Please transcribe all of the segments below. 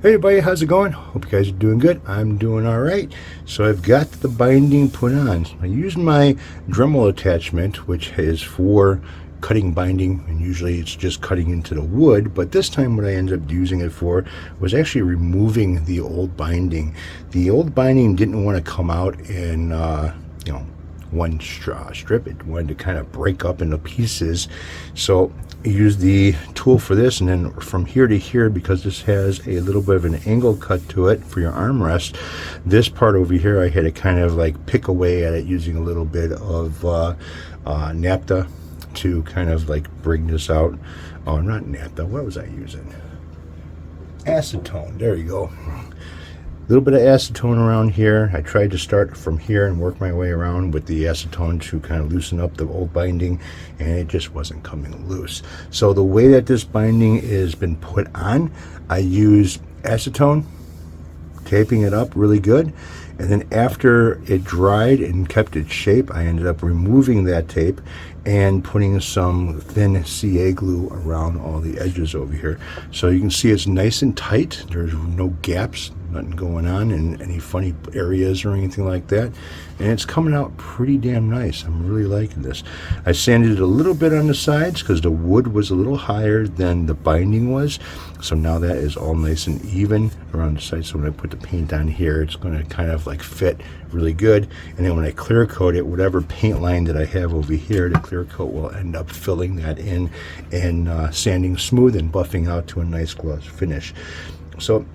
Hey everybody, how's it going? Hope you guys are doing good. I'm doing all right. So I've got the binding put on. I used my Dremel attachment, which is for cutting binding, and usually it's just cutting into the wood, but this time what I ended up using it for was actually removing the old binding. The old binding didn't want to come out in one strip. It wanted to kind of break up into pieces, so I used the tool for this, and then from here to here, because this has a little bit of an angle cut to it for your armrest, this part over here I had to kind of like pick away at it using a little bit of naphtha to kind of like bring this out. Oh, not naphtha, what was I using? Acetone, there you go. A little bit of acetone around here. I tried to start from here and work my way around with the acetone to kind of loosen up the old binding, and it just wasn't coming loose. So the way that this binding has been put on, I use acetone, taping it up really good, and then after it dried and kept its shape, I ended up removing that tape and putting some thin CA glue around all the edges over here. So you can see it's nice and tight. There's no gaps, nothing going on in any funny areas or anything like that, and it's coming out pretty damn nice. I'm really liking this. I sanded it a little bit on the sides because the wood was a little higher than the binding was, so now that is all nice and even around the sides. So when I put the paint on here, it's going to kind of like fit really good, and then when I clear coat it, whatever paint line that I have over here, the clear coat will end up filling that in and sanding smooth and buffing out to a nice gloss finish. So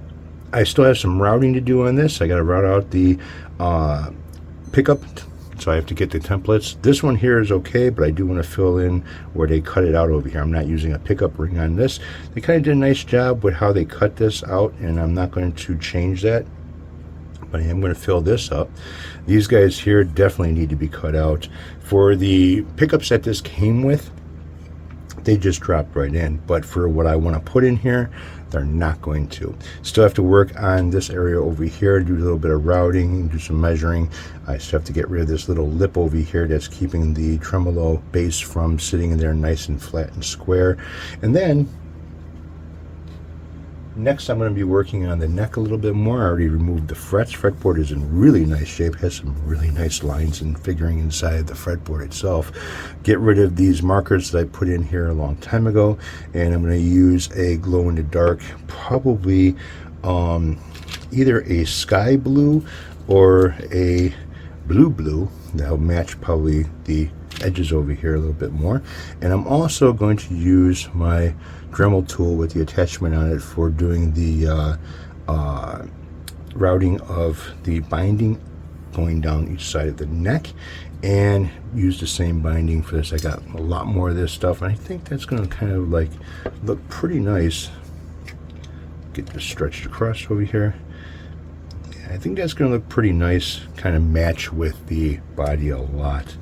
I still have some routing to do on this. I got to route out the pickup, so I have to get the templates. This one here is okay, but I do want to fill in where they cut it out over here. I'm not using a pickup ring on this. They kind of did a nice job with how they cut this out, and I'm not going to change that, but I am going to fill this up. These guys here definitely need to be cut out. For the pickups that this came with, they just dropped right in, but for what I want to put in here, they're not going to. Still have to work on this area over here, do a little bit of routing, do some measuring. I still have to get rid of this little lip over here that's keeping the tremolo base from sitting in there nice and flat and square. And then next, I'm going to be working on the neck a little bit more. I already removed the frets. Fretboard is in really nice shape, has some really nice lines and figuring inside the fretboard itself. Get rid of these markers that I put in here a long time ago, and I'm going to use a glow in the dark, probably either a sky blue or a blue that'll match probably the edges over here a little bit more. And I'm also going to use my Dremel tool with the attachment on it for doing the routing of the binding going down each side of the neck, and use the same binding for this. I got a lot more of this stuff, and I think that's going to kind of like look pretty nice. Get this stretched across over here. I think that's going to look pretty nice, kind of match with the body a lot.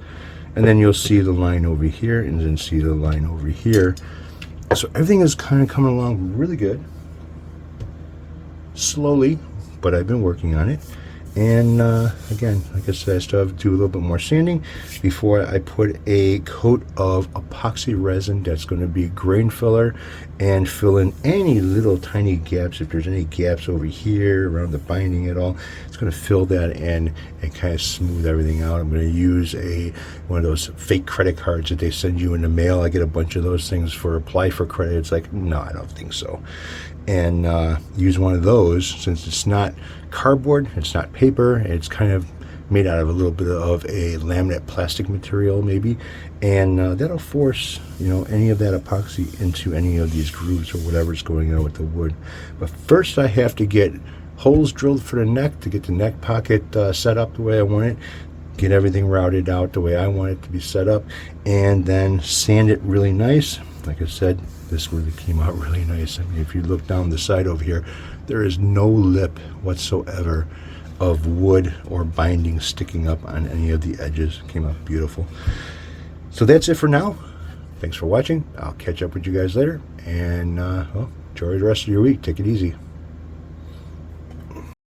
And then you'll see the line over here, and then see the line over here. So everything is kind of coming along really good. Slowly, but I've been working on it. And again, like I said, I still have to do a little bit more sanding before I put a coat of epoxy resin that's going to be grain filler and fill in any little tiny gaps. If there's any gaps over here around the binding at all, it's going to fill that in and kind of smooth everything out. I'm going to use one of those fake credit cards that they send you in the mail. I get a bunch of those things for apply for credit. It's like, no, I don't think so. And use one of those, since it's not cardboard, it's not paper, it's kind of made out of a little bit of a laminate plastic material maybe, and that'll force any of that epoxy into any of these grooves or whatever's going on with the wood. But first I have to get holes drilled for the neck to get the neck pocket set up the way I want it, get everything routed out the way I want it to be set up, and then sand it really nice. Like I said, this really came out really nice. I mean, if you look down the side over here, there is no lip whatsoever of wood or binding sticking up on any of the edges. It came out beautiful. So that's it for now. Thanks for watching. I'll catch up with you guys later, and well, enjoy the rest of your week. Take it easy.